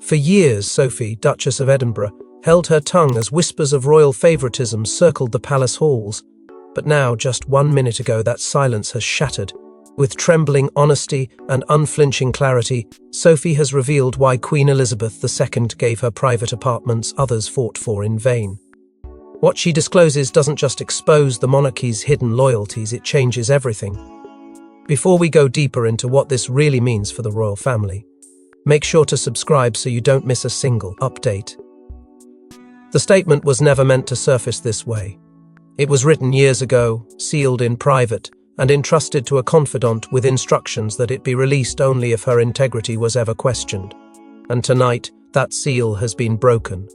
For years, Sophie, Duchess of Edinburgh, held her tongue as whispers of royal favoritism circled the palace halls. But now, just 1 minute ago, that silence has shattered. With trembling honesty and unflinching clarity, Sophie has revealed why Queen Elizabeth II gave her private apartments others fought for in vain. What she discloses doesn't just expose the monarchy's hidden loyalties, it changes everything. Before we go deeper into what this really means for the royal family, make sure to subscribe so you don't miss a single update. The statement was never meant to surface this way. It was written years ago, sealed in private, and entrusted to a confidant with instructions that it be released only if her integrity was ever questioned. And tonight, that seal has been broken.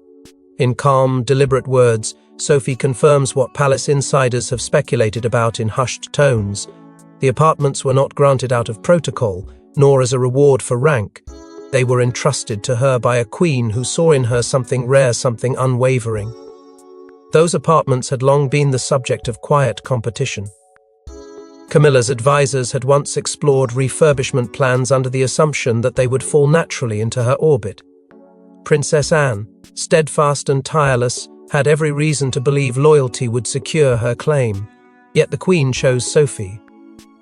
In calm, deliberate words, Sophie confirms what palace insiders have speculated about in hushed tones. The apartments were not granted out of protocol, nor as a reward for rank. They were entrusted to her by a queen who saw in her something rare, something unwavering. Those apartments had long been the subject of quiet competition. Camilla's advisors had once explored refurbishment plans under the assumption that they would fall naturally into her orbit. Princess Anne, steadfast and tireless, had every reason to believe loyalty would secure her claim. Yet the Queen chose Sophie.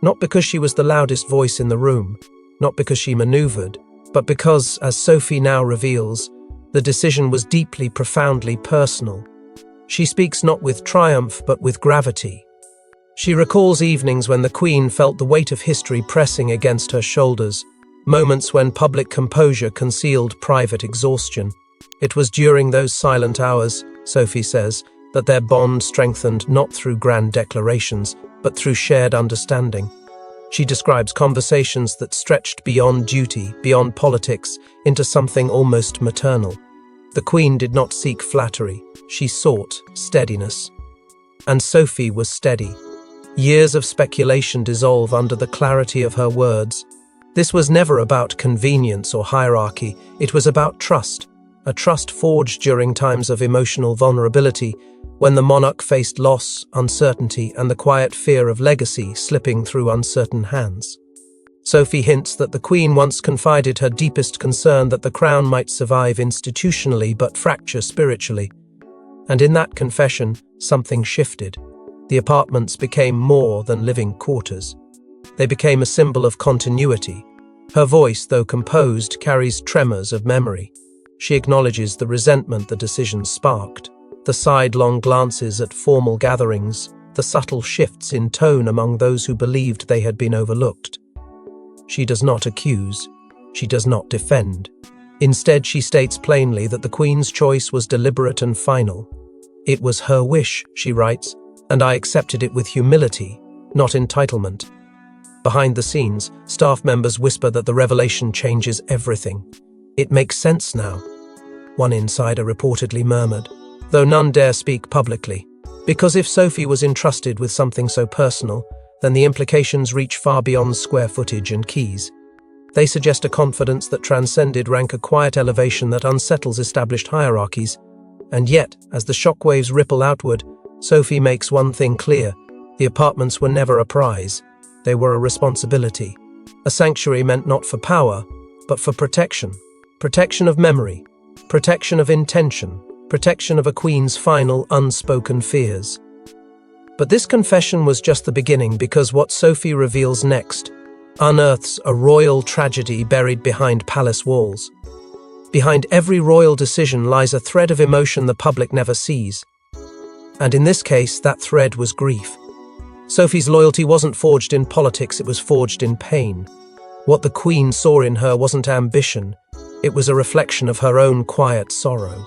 Not because she was the loudest voice in the room, not because she maneuvered, but because, as Sophie now reveals, the decision was deeply, profoundly personal. She speaks not with triumph, but with gravity. She recalls evenings when the Queen felt the weight of history pressing against her shoulders, moments when public composure concealed private exhaustion. It was during those silent hours, Sophie says, that their bond strengthened not through grand declarations, but through shared understanding. She describes conversations that stretched beyond duty, beyond politics, into something almost maternal. The Queen did not seek flattery, she sought steadiness. And Sophie was steady. Years of speculation dissolve under the clarity of her words. This was never about convenience or hierarchy, it was about trust, a trust forged during times of emotional vulnerability, when the monarch faced loss, uncertainty, and the quiet fear of legacy slipping through uncertain hands. Sophie hints that the Queen once confided her deepest concern that the crown might survive institutionally but fracture spiritually. And in that confession, something shifted. The apartments became more than living quarters. They became a symbol of continuity. Her voice, though composed, carries tremors of memory. She acknowledges the resentment the decision sparked, the sidelong glances at formal gatherings, the subtle shifts in tone among those who believed they had been overlooked. She does not accuse, she does not defend. Instead, she states plainly that the Queen's choice was deliberate and final. It was her wish, she writes, and I accepted it with humility, not entitlement. Behind the scenes, staff members whisper that the revelation changes everything. It makes sense now, one insider reportedly murmured, though none dare speak publicly. Because if Sophie was entrusted with something so personal, then the implications reach far beyond square footage and keys. They suggest a confidence that transcended rank, a quiet elevation that unsettles established hierarchies. And yet, as the shockwaves ripple outward, Sophie makes one thing clear: the apartments were never a prize. They were a responsibility. A sanctuary meant not for power, but for protection. Protection of memory, protection of intention, protection of a queen's final, unspoken fears. But this confession was just the beginning, because what Sophie reveals next unearths a royal tragedy buried behind palace walls. Behind every royal decision lies a thread of emotion the public never sees. And in this case, that thread was grief. Sophie's loyalty wasn't forged in politics, it was forged in pain. What the Queen saw in her wasn't ambition, it was a reflection of her own quiet sorrow.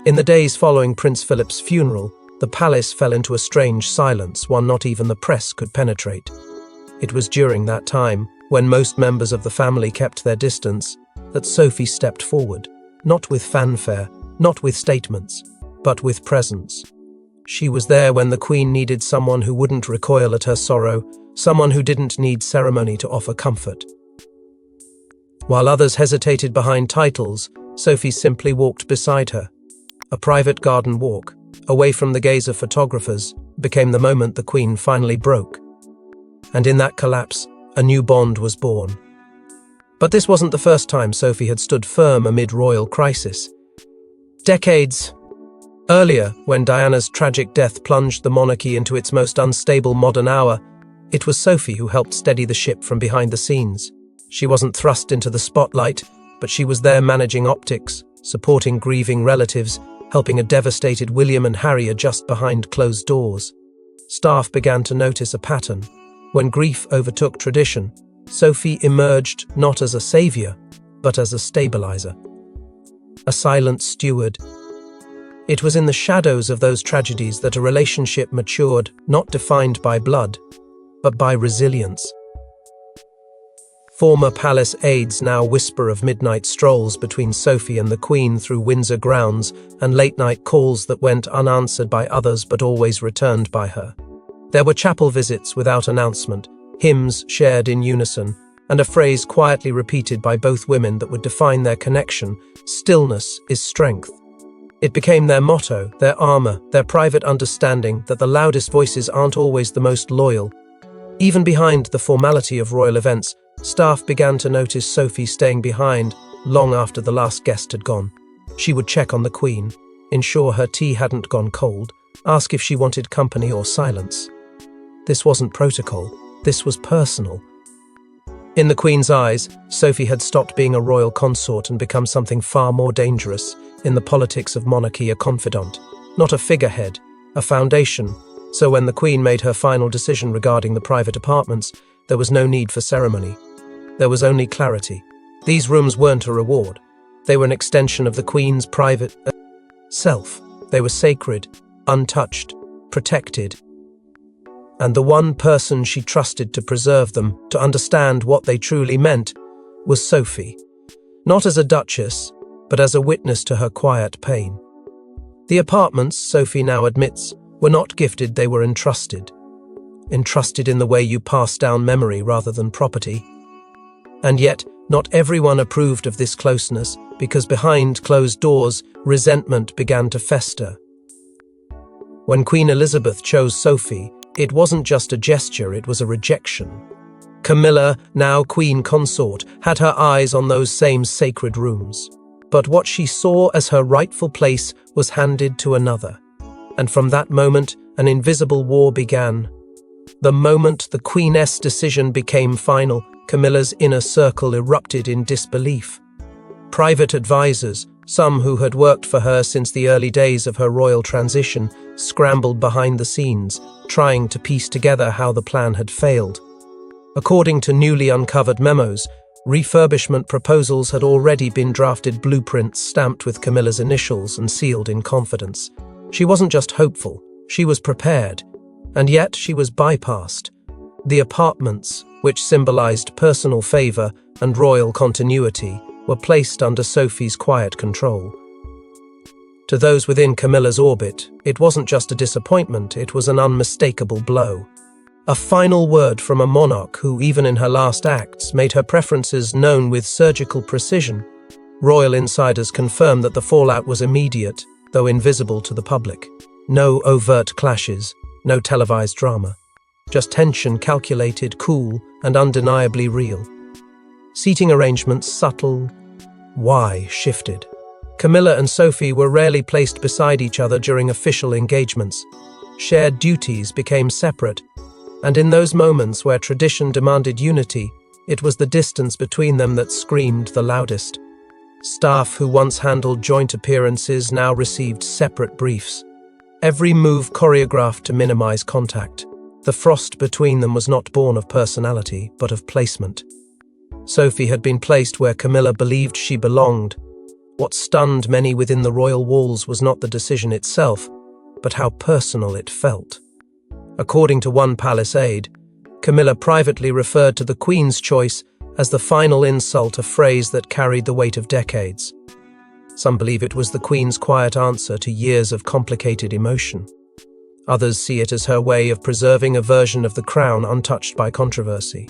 In the days following Prince Philip's funeral, the palace fell into a strange silence, one not even the press could penetrate. It was during that time, when most members of the family kept their distance, that Sophie stepped forward, not with fanfare, not with statements, but with presence. She was there when the Queen needed someone who wouldn't recoil at her sorrow, someone who didn't need ceremony to offer comfort. While others hesitated behind titles, Sophie simply walked beside her. A private garden walk, away from the gaze of photographers, became the moment the Queen finally broke. And in that collapse, a new bond was born. But this wasn't the first time Sophie had stood firm amid royal crisis. Decades earlier, when Diana's tragic death plunged the monarchy into its most unstable modern hour, it was Sophie who helped steady the ship from behind the scenes. She wasn't thrust into the spotlight, but she was there managing optics, supporting grieving relatives, helping a devastated William and Harry adjust behind closed doors. Staff began to notice a pattern. When grief overtook tradition, Sophie emerged not as a savior, but as a stabilizer. A silent steward. It was in the shadows of those tragedies that a relationship matured, not defined by blood, but by resilience. Former palace aides now whisper of midnight strolls between Sophie and the Queen through Windsor grounds and late-night calls that went unanswered by others but always returned by her. There were chapel visits without announcement, hymns shared in unison, and a phrase quietly repeated by both women that would define their connection: stillness is strength. It became their motto, their armor, their private understanding that the loudest voices aren't always the most loyal. Even behind the formality of royal events, staff began to notice Sophie staying behind long after the last guest had gone. She would check on the Queen, ensure her tea hadn't gone cold, ask if she wanted company or silence. This wasn't protocol, this was personal. In the Queen's eyes, Sophie had stopped being a royal consort and become something far more dangerous. In the politics of monarchy, a confidant, not a figurehead, a foundation. So when the Queen made her final decision regarding the private apartments, there was no need for ceremony. There was only clarity. These rooms weren't a reward. They were an extension of the Queen's private self. They were sacred, untouched, protected. And the one person she trusted to preserve them, to understand what they truly meant, was Sophie. Not as a duchess, but as a witness to her quiet pain. The apartments, Sophie now admits, were not gifted, they were entrusted. Entrusted in the way you pass down memory rather than property. And yet, not everyone approved of this closeness, because behind closed doors, resentment began to fester. When Queen Elizabeth chose Sophie, it wasn't just a gesture, it was a rejection. Camilla, now Queen Consort, had her eyes on those same sacred rooms. But what she saw as her rightful place was handed to another. And from that moment, an invisible war began. The moment the Queen's decision became final, Camilla's inner circle erupted in disbelief. Private advisors, some who had worked for her since the early days of her royal transition, scrambled behind the scenes, trying to piece together how the plan had failed. According to newly uncovered memos, refurbishment proposals had already been drafted, blueprints stamped with Camilla's initials and sealed in confidence. She wasn't just hopeful, she was prepared. And yet she was bypassed. The apartments, which symbolized personal favor and royal continuity, were placed under Sophie's quiet control. To those within Camilla's orbit, it wasn't just a disappointment, it was an unmistakable blow. A final word from a monarch who, even in her last acts, made her preferences known with surgical precision. Royal insiders confirmed that the fallout was immediate, though invisible to the public. No overt clashes, no televised drama. Just tension calculated, cool, and undeniably real. Seating arrangements subtle. Why shifted? Camilla and Sophie were rarely placed beside each other during official engagements. Shared duties became separate, and in those moments where tradition demanded unity, it was the distance between them that screamed the loudest. Staff who once handled joint appearances now received separate briefs. Every move choreographed to minimize contact. The frost between them was not born of personality, but of placement. Sophie had been placed where Camilla believed she belonged. What stunned many within the royal walls was not the decision itself, but how personal it felt. According to one palace aide, Camilla privately referred to the Queen's choice as the final insult, a phrase that carried the weight of decades. Some believe it was the Queen's quiet answer to years of complicated emotion. Others see it as her way of preserving a version of the crown untouched by controversy.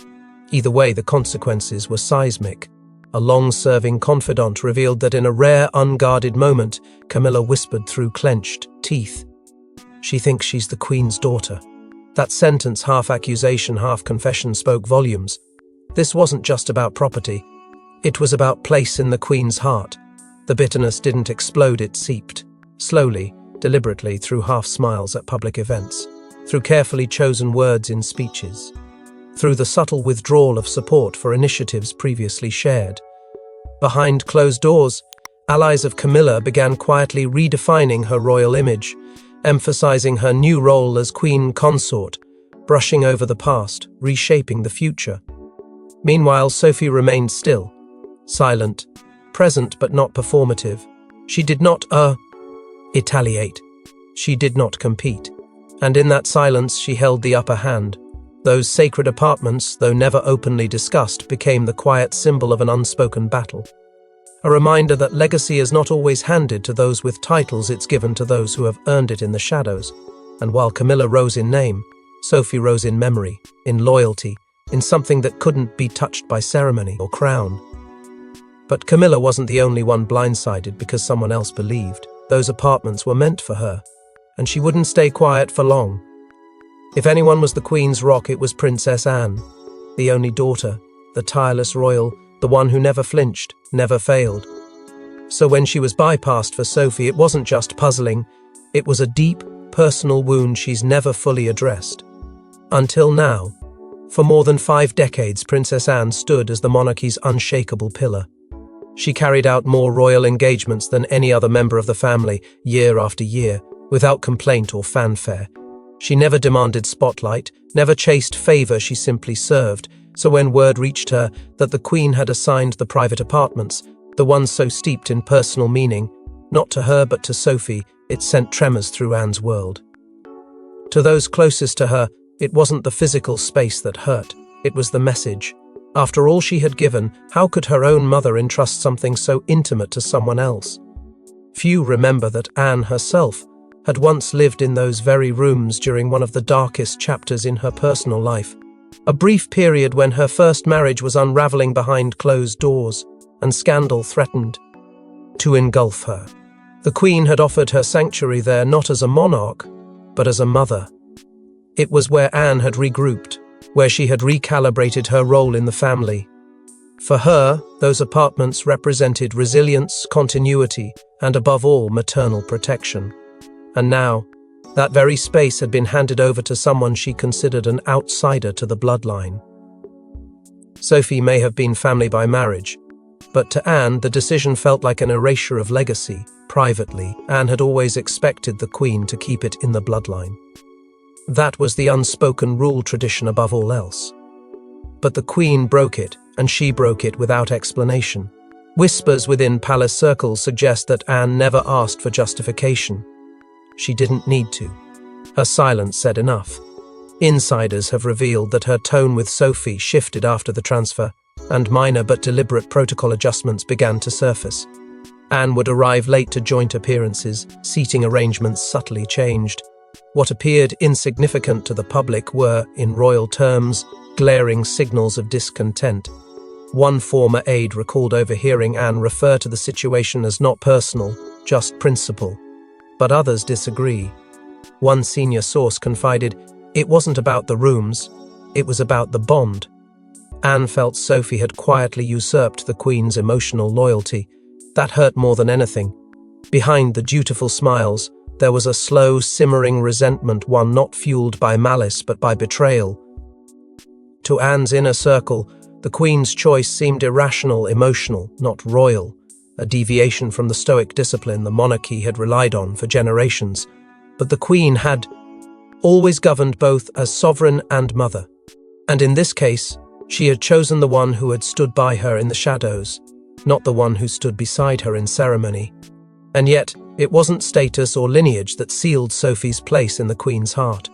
Either way, the consequences were seismic. A long-serving confidant revealed that in a rare, unguarded moment, Camilla whispered through clenched teeth, "She thinks she's the Queen's daughter." That sentence, half accusation, half confession, spoke volumes. This wasn't just about property. It was about place in the Queen's heart. The bitterness didn't explode, it seeped, slowly, deliberately, through half-smiles at public events, through carefully chosen words in speeches, through the subtle withdrawal of support for initiatives previously shared. Behind closed doors, allies of Camilla began quietly redefining her royal image, emphasizing her new role as queen consort, brushing over the past, reshaping the future. Meanwhile, Sophie remained still, silent, present but not performative. She did not retaliate. She did not compete. And in that silence she held the upper hand. Those sacred apartments, though never openly discussed, became the quiet symbol of an unspoken battle. A reminder that legacy is not always handed to those with titles, it's given to those who have earned it in the shadows. And while Camilla rose in name, Sophie rose in memory, in loyalty, in something that couldn't be touched by ceremony or crown. But Camilla wasn't the only one blindsided because someone else believed. Those apartments were meant for her, and she wouldn't stay quiet for long. If anyone was the Queen's rock, it was Princess Anne, the only daughter, the tireless royal, the one who never flinched, never failed. So when she was bypassed for Sophie, it wasn't just puzzling, it was a deep, personal wound she's never fully addressed. Until now, for more than 5 decades, Princess Anne stood as the monarchy's unshakable pillar. She carried out more royal engagements than any other member of the family, year after year, without complaint or fanfare. She never demanded spotlight, never chased favor, she simply served. So when word reached her that the Queen had assigned the private apartments, the ones so steeped in personal meaning, not to her but to Sophie, it sent tremors through Anne's world. To those closest to her, it wasn't the physical space that hurt, it was the message. After all she had given, how could her own mother entrust something so intimate to someone else? Few remember that Anne herself had once lived in those very rooms during one of the darkest chapters in her personal life. A brief period when her first marriage was unraveling behind closed doors, and scandal threatened to engulf her. The Queen had offered her sanctuary there not as a monarch, but as a mother. It was where Anne had regrouped, where she had recalibrated her role in the family. For her, those apartments represented resilience, continuity, and above all, maternal protection. And now, that very space had been handed over to someone she considered an outsider to the bloodline. Sophie may have been family by marriage, but to Anne, the decision felt like an erasure of legacy. Privately, Anne had always expected the Queen to keep it in the bloodline. That was the unspoken rule tradition above all else. But the Queen broke it, and she broke it without explanation. Whispers within palace circles suggest that Anne never asked for justification. She didn't need to. Her silence said enough. Insiders have revealed that her tone with Sophie shifted after the transfer, and minor but deliberate protocol adjustments began to surface. Anne would arrive late to joint appearances, seating arrangements subtly changed. What appeared insignificant to the public were, in royal terms, glaring signals of discontent. One former aide recalled overhearing Anne refer to the situation as not personal, just principle. But others disagree. One senior source confided, it wasn't about the rooms, it was about the bond. Anne felt Sophie had quietly usurped the Queen's emotional loyalty. That hurt more than anything. Behind the dutiful smiles, there was a slow, simmering resentment, one not fueled by malice but by betrayal. To Anne's inner circle, the Queen's choice seemed irrational, emotional, not royal, a deviation from the stoic discipline the monarchy had relied on for generations. But the Queen had always governed both as sovereign and mother. And in this case, she had chosen the one who had stood by her in the shadows, not the one who stood beside her in ceremony. And yet, it wasn't status or lineage that sealed Sophie's place in the Queen's heart.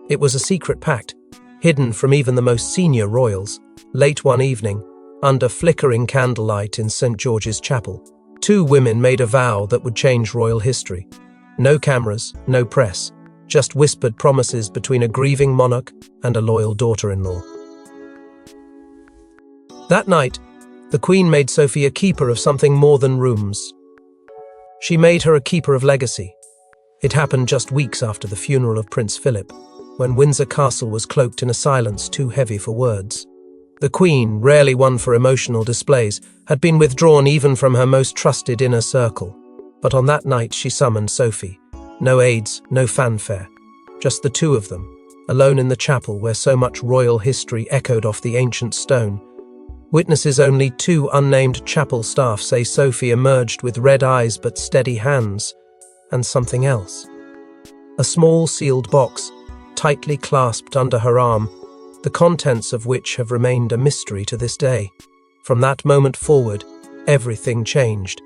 It was a secret pact, hidden from even the most senior royals. Late one evening, under flickering candlelight in St. George's Chapel, 2 women made a vow that would change royal history. No cameras, no press, just whispered promises between a grieving monarch and a loyal daughter-in-law. That night, the Queen made Sophie a keeper of something more than rooms. She made her a keeper of legacy. It happened just weeks after the funeral of Prince Philip, when Windsor Castle was cloaked in a silence too heavy for words. The Queen, rarely one for emotional displays, had been withdrawn even from her most trusted inner circle. But on that night she summoned Sophie. No aides, no fanfare. Just the two of them, alone in the chapel where so much royal history echoed off the ancient stone. Witnesses only, two unnamed chapel staff, say Sophie emerged with red eyes but steady hands, and something else. A small sealed box, tightly clasped under her arm, the contents of which have remained a mystery to this day. From that moment forward, everything changed.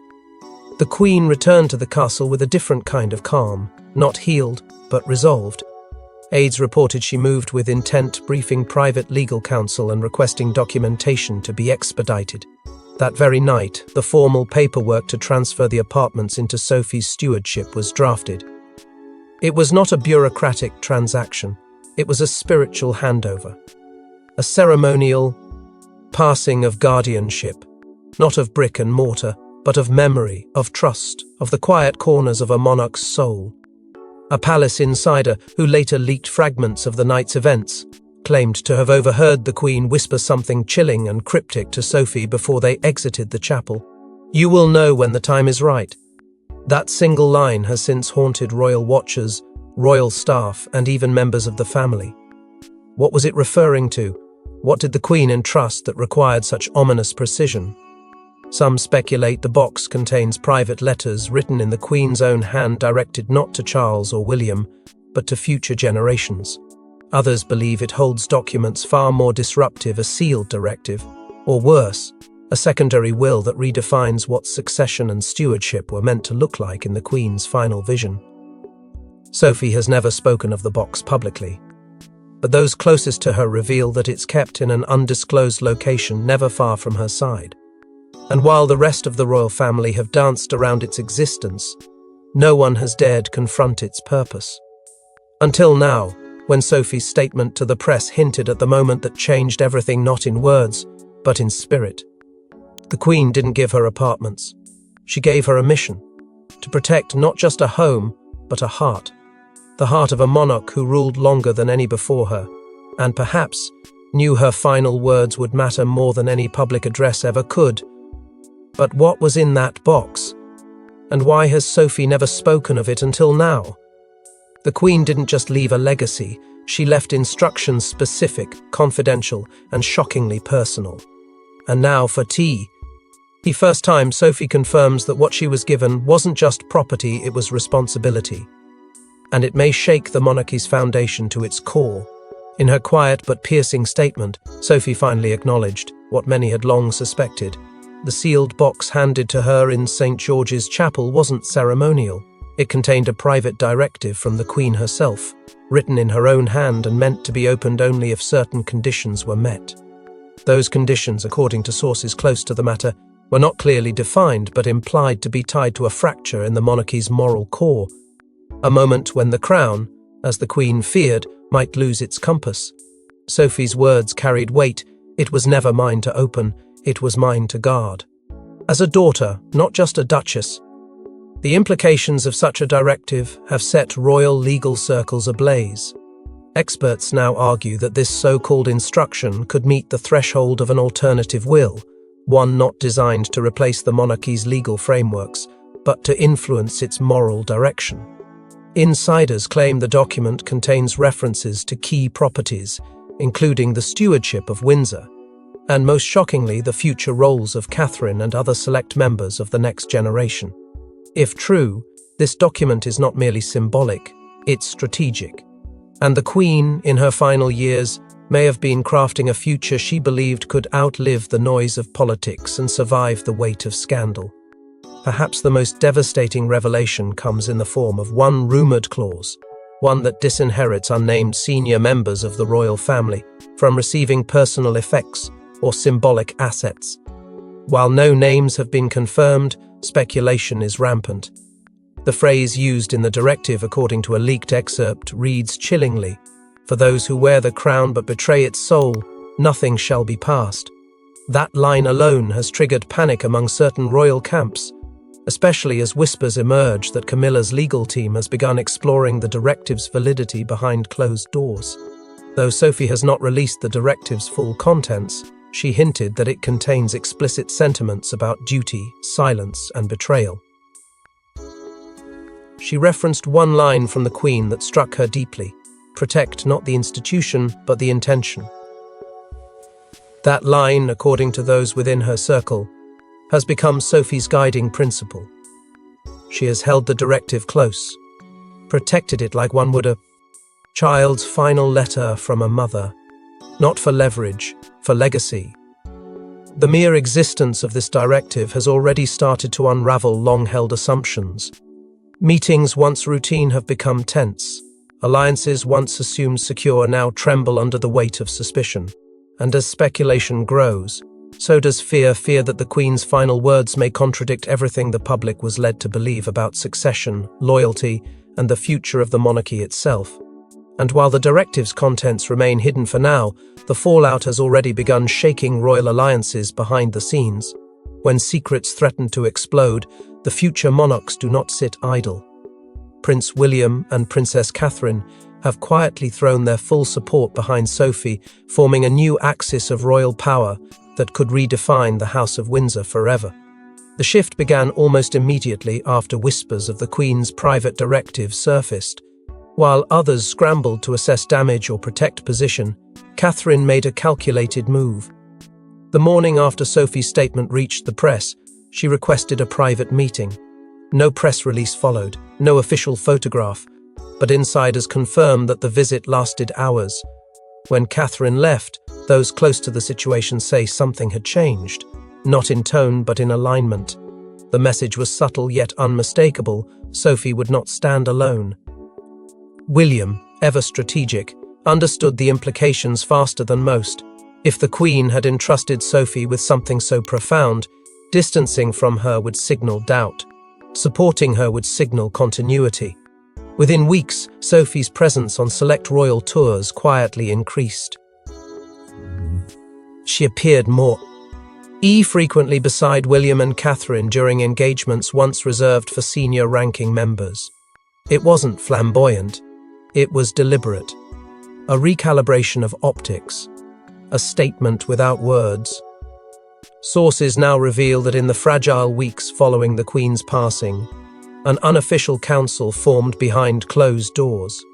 The Queen returned to the castle with a different kind of calm, not healed, but resolved. Aides reported she moved with intent, briefing private legal counsel and requesting documentation to be expedited. That very night, the formal paperwork to transfer the apartments into Sophie's stewardship was drafted. It was not a bureaucratic transaction. It was a spiritual handover. A ceremonial passing of guardianship, not of brick and mortar, but of memory, of trust, of the quiet corners of a monarch's soul. A palace insider, who later leaked fragments of the night's events, claimed to have overheard the Queen whisper something chilling and cryptic to Sophie before they exited the chapel. "You will know when the time is right." That single line has since haunted royal watchers, royal staff, and even members of the family. What was it referring to? What did the Queen entrust that required such ominous precision? Some speculate the box contains private letters written in the Queen's own hand directed not to Charles or William, but to future generations. Others believe it holds documents far more disruptive, a sealed directive, or worse, a secondary will that redefines what succession and stewardship were meant to look like in the Queen's final vision. Sophie has never spoken of the box publicly, but those closest to her reveal that it's kept in an undisclosed location never far from her side. And while the rest of the royal family have danced around its existence, no one has dared confront its purpose. Until now, when Sophie's statement to the press hinted at the moment that changed everything, not in words, but in spirit. The Queen didn't give her apartments. She gave her a mission, to protect not just a home, but a heart. The heart of a monarch who ruled longer than any before her, and perhaps knew her final words would matter more than any public address ever could. But what was in that box? And why has Sophie never spoken of it until now? The Queen didn't just leave a legacy, she left instructions specific, confidential, and shockingly personal. And now for tea. The first time Sophie confirms that what she was given wasn't just property, it was responsibility. And it may shake the monarchy's foundation to its core. In her quiet but piercing statement, Sophie finally acknowledged what many had long suspected. The sealed box handed to her in St. George's Chapel wasn't ceremonial. It contained a private directive from the Queen herself, written in her own hand and meant to be opened only if certain conditions were met. Those conditions, according to sources close to the matter, were not clearly defined but implied to be tied to a fracture in the monarchy's moral core, a moment when the crown, as the Queen feared, might lose its compass. Sophie's words carried weight. It was never mine to open, it was mine to guard. As a daughter, not just a duchess, the implications of such a directive have set royal legal circles ablaze. Experts now argue that this so-called instruction could meet the threshold of an alternative will, one not designed to replace the monarchy's legal frameworks, but to influence its moral direction. Insiders claim the document contains references to key properties, including the stewardship of Windsor, and most shockingly, the future roles of Catherine and other select members of the next generation. If true, this document is not merely symbolic, it's strategic. And the Queen, in her final years, may have been crafting a future she believed could outlive the noise of politics and survive the weight of scandal. Perhaps the most devastating revelation comes in the form of one rumoured clause, one that disinherits unnamed senior members of the royal family from receiving personal effects or symbolic assets. While no names have been confirmed, speculation is rampant. The phrase used in the directive, according to a leaked excerpt, reads chillingly, "For those who wear the crown but betray its soul, nothing shall be passed." That line alone has triggered panic among certain royal camps, especially as whispers emerge that Camilla's legal team has begun exploring the directive's validity behind closed doors. Though Sophie has not released the directive's full contents, She hinted that it contains explicit sentiments about duty, silence, and betrayal. She referenced one line from the Queen that struck her deeply: "Protect not the institution, but the intention." That line, according to those within her circle, has become Sophie's guiding principle. She has held the directive close, protected it like one would a child's final letter from a mother, not for leverage, for legacy. The mere existence of this directive has already started to unravel long-held assumptions. Meetings once routine have become tense. Alliances once assumed secure now tremble under the weight of suspicion. And as speculation grows, so does fear that the Queen's final words may contradict everything the public was led to believe about succession, loyalty, and the future of the monarchy itself. And while the directive's contents remain hidden for now, the fallout has already begun shaking royal alliances behind the scenes. When secrets threaten to explode, the future monarchs do not sit idle. Prince William and Princess Catherine have quietly thrown their full support behind Sophie, forming a new axis of royal power that could redefine the House of Windsor forever. The shift began almost immediately after whispers of the Queen's private directive surfaced. While others scrambled to assess damage or protect position, Catherine made a calculated move. The morning after Sophie's statement reached the press, she requested a private meeting. No press release followed, no official photograph, but insiders confirmed that the visit lasted hours. When Catherine left, those close to the situation say something had changed, not in tone but in alignment. The message was subtle yet unmistakable: Sophie would not stand alone. William, ever strategic, understood the implications faster than most. If the Queen had entrusted Sophie with something so profound, distancing from her would signal doubt. Supporting her would signal continuity. Within weeks, Sophie's presence on select royal tours quietly increased. She appeared more frequently beside William and Catherine during engagements once reserved for senior-ranking members. It wasn't flamboyant. It was deliberate. A recalibration of optics. A statement without words. Sources now reveal that in the fragile weeks following the Queen's passing, an unofficial council formed behind closed doors.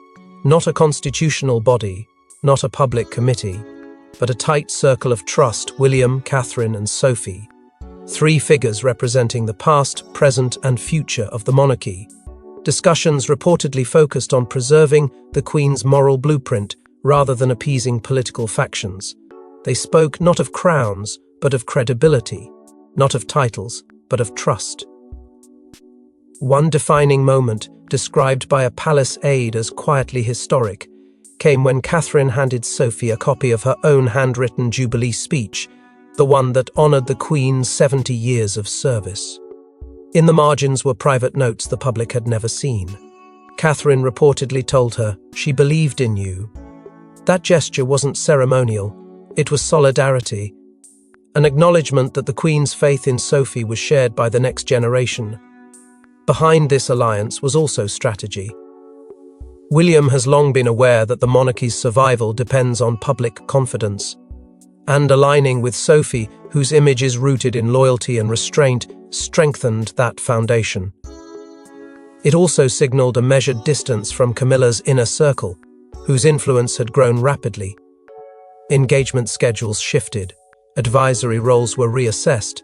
Not a constitutional body, not a public committee, but a tight circle of trust: William, Catherine, and Sophie. 3 figures representing the past, present, and future of the monarchy. Discussions reportedly focused on preserving the Queen's moral blueprint rather than appeasing political factions. They spoke not of crowns, but of credibility, not of titles, but of trust. One defining moment, described by a palace aide as quietly historic, came when Catherine handed Sophie a copy of her own handwritten Jubilee speech, the one that honoured the Queen's 70 years of service. In the margins were private notes the public had never seen. Catherine reportedly told her, "She believed in you." That gesture wasn't ceremonial, it was solidarity, an acknowledgement that the Queen's faith in Sophie was shared by the next generation. Behind this alliance was also strategy. William has long been aware that the monarchy's survival depends on public confidence, and aligning with Sophie, whose image is rooted in loyalty and restraint, strengthened that foundation. It also signaled a measured distance from Camilla's inner circle, whose influence had grown rapidly. Engagement schedules shifted, advisory roles were reassessed,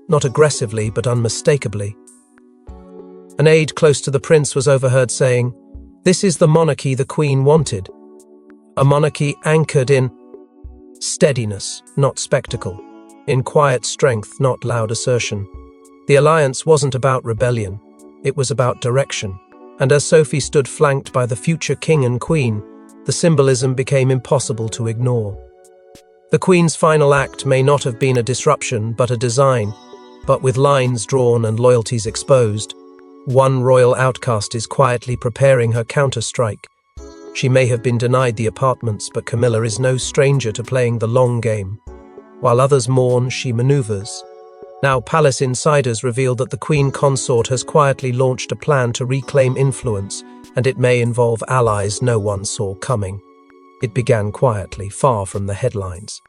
not aggressively but unmistakably. An aide close to the prince was overheard saying, "This is the monarchy the Queen wanted. A monarchy anchored in steadiness, not spectacle, in quiet strength, not loud assertion." The alliance wasn't about rebellion, it was about direction. And as Sophie stood flanked by the future king and queen, the symbolism became impossible to ignore. The Queen's final act may not have been a disruption but a design, but with lines drawn and loyalties exposed, one royal outcast is quietly preparing her counter-strike. She may have been denied the apartments, but Camilla is no stranger to playing the long game. While others mourn, she maneuvers. Now, palace insiders reveal that the Queen consort has quietly launched a plan to reclaim influence, and it may involve allies no one saw coming. It began quietly, far from the headlines.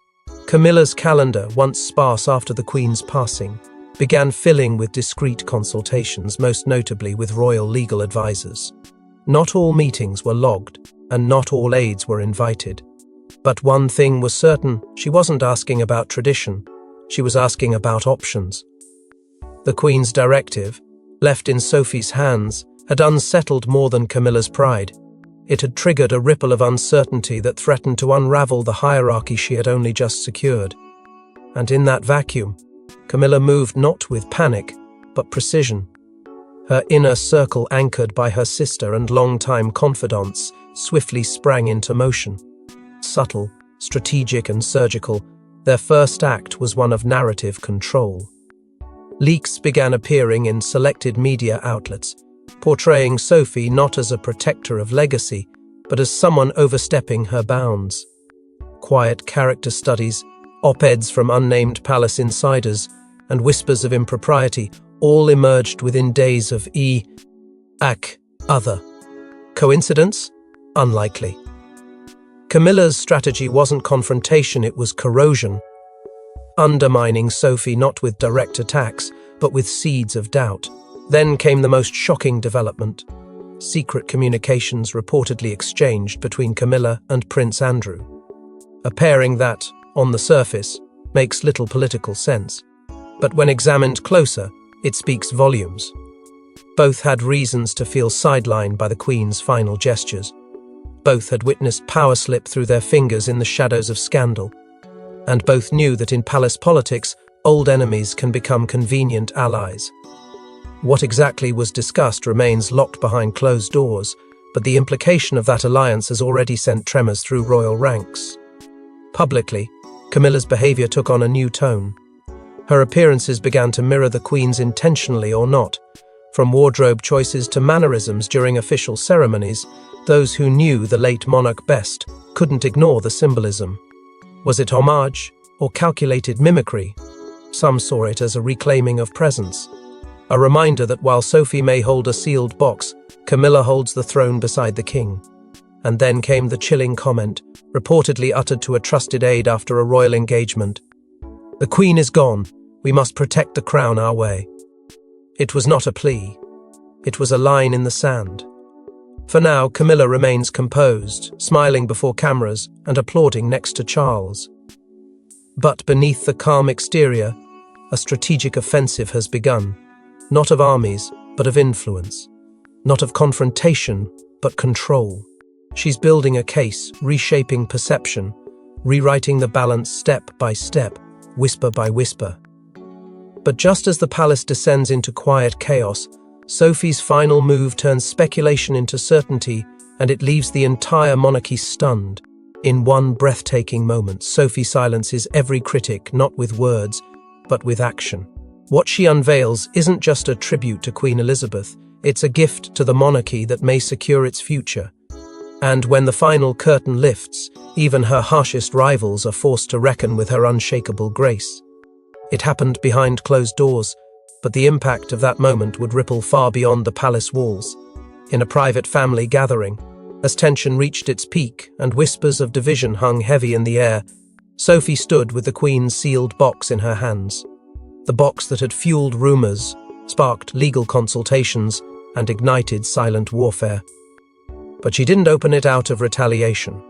Camilla's calendar, once sparse after the Queen's passing, began filling with discreet consultations, most notably with royal legal advisors. Not all meetings were logged, and not all aides were invited. But one thing was certain, she wasn't asking about tradition, she was asking about options. The Queen's directive, left in Sophie's hands, had unsettled more than Camilla's pride. It had triggered a ripple of uncertainty that threatened to unravel the hierarchy she had only just secured. And in that vacuum, Camilla moved not with panic, but precision. Her inner circle, anchored by her sister and longtime confidants, swiftly sprang into motion. Subtle, strategic and surgical, their first act was one of narrative control. Leaks began appearing in selected media outlets, portraying Sophie not as a protector of legacy, but as someone overstepping her bounds. Quiet character studies, op-eds from unnamed palace insiders, and whispers of impropriety all emerged within days of other. Coincidence? Unlikely. Camilla's strategy wasn't confrontation, it was corrosion, undermining Sophie not with direct attacks, but with seeds of doubt. Then came the most shocking development. Secret communications reportedly exchanged between Camilla and Prince Andrew. A pairing that, on the surface, makes little political sense. But when examined closer, it speaks volumes. Both had reasons to feel sidelined by the Queen's final gestures. Both had witnessed power slip through their fingers in the shadows of scandal. And both knew that in palace politics, old enemies can become convenient allies. What exactly was discussed remains locked behind closed doors, but the implication of that alliance has already sent tremors through royal ranks. Publicly, Camilla's behavior took on a new tone. Her appearances began to mirror the Queen's intentionally or not. From wardrobe choices to mannerisms during official ceremonies, those who knew the late monarch best couldn't ignore the symbolism. Was it homage or calculated mimicry? Some saw it as a reclaiming of presence. A reminder that while Sophie may hold a sealed box, Camilla holds the throne beside the king. And then came the chilling comment, reportedly uttered to a trusted aide after a royal engagement. "The Queen is gone. We must protect the crown our way." It was not a plea. It was a line in the sand. For now, Camilla remains composed, smiling before cameras and applauding next to Charles. But beneath the calm exterior, a strategic offensive has begun. Not of armies, but of influence. Not of confrontation, but control. She's building a case, reshaping perception, rewriting the balance step by step, whisper by whisper. But just as the palace descends into quiet chaos, Sophie's final move turns speculation into certainty, and it leaves the entire monarchy stunned. In one breathtaking moment, Sophie silences every critic, not with words, but with action. What she unveils isn't just a tribute to Queen Elizabeth, it's a gift to the monarchy that may secure its future. And when the final curtain lifts, even her harshest rivals are forced to reckon with her unshakable grace. It happened behind closed doors, but the impact of that moment would ripple far beyond the palace walls. In a private family gathering, as tension reached its peak and whispers of division hung heavy in the air, Sophie stood with the Queen's sealed box in her hands. The box that had fueled rumours, sparked legal consultations, and ignited silent warfare. But she didn't open it out of retaliation.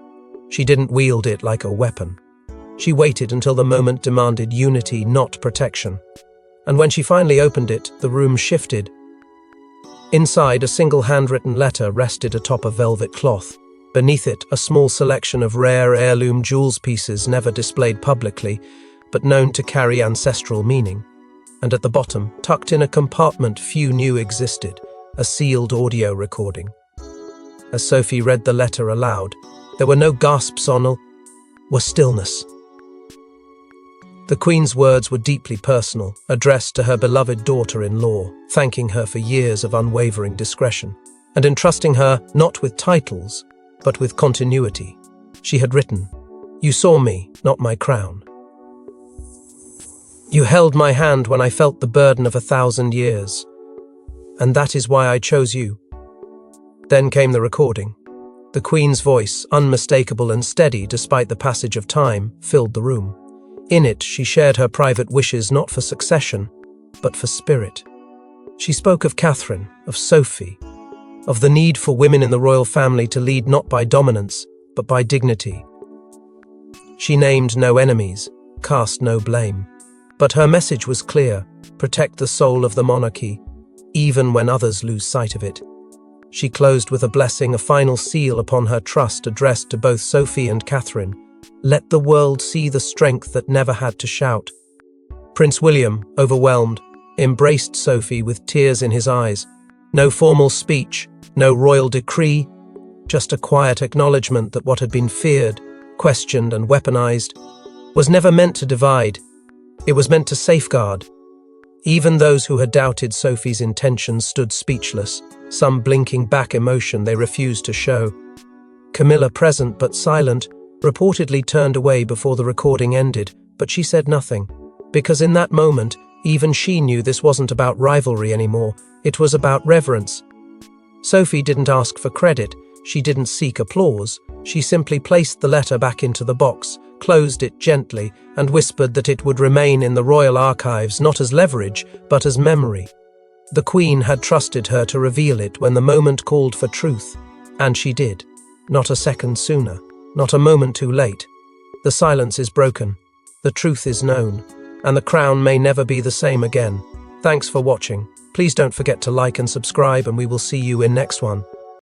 She didn't wield it like a weapon. She waited until the moment demanded unity, not protection. And when she finally opened it, the room shifted. Inside, a single handwritten letter rested atop a velvet cloth. Beneath it, a small selection of rare heirloom jewels pieces never displayed publicly, but known to carry ancestral meaning. And at the bottom, tucked in a compartment few knew existed, a sealed audio recording. As Sophie read the letter aloud, there were no gasps was stillness. The Queen's words were deeply personal, addressed to her beloved daughter-in-law, thanking her for years of unwavering discretion, and entrusting her not with titles, but with continuity. She had written, "You saw me, not my crown. You held my hand when I felt the burden of 1,000 years, and that is why I chose you." Then came the recording. The Queen's voice, unmistakable and steady despite the passage of time, filled the room. In it, she shared her private wishes not for succession, but for spirit. She spoke of Catherine, of Sophie, of the need for women in the royal family to lead not by dominance, but by dignity. She named no enemies, cast no blame. But her message was clear: protect the soul of the monarchy, even when others lose sight of it. She closed with a blessing, a final seal upon her trust addressed to both Sophie and Catherine. Let the world see the strength that never had to shout. Prince William, overwhelmed, embraced Sophie with tears in his eyes. No formal speech, no royal decree, just a quiet acknowledgement that what had been feared, questioned and weaponized was never meant to divide. It was meant to safeguard. Even those who had doubted Sophie's intentions stood speechless, some blinking back emotion they refused to show. Camilla, present but silent, reportedly turned away before the recording ended, but she said nothing, because in that moment, even she knew this wasn't about rivalry anymore, it was about reverence. Sophie didn't ask for credit, she didn't seek applause, she simply placed the letter back into the box, closed it gently, and whispered that it would remain in the royal archives not as leverage, but as memory. The Queen had trusted her to reveal it when the moment called for truth, and she did. Not a second sooner, not a moment too late. The silence is broken, the truth is known, and the crown may never be the same again. Thanks for watching. Please don't forget to like and subscribe, and we will see you in next one.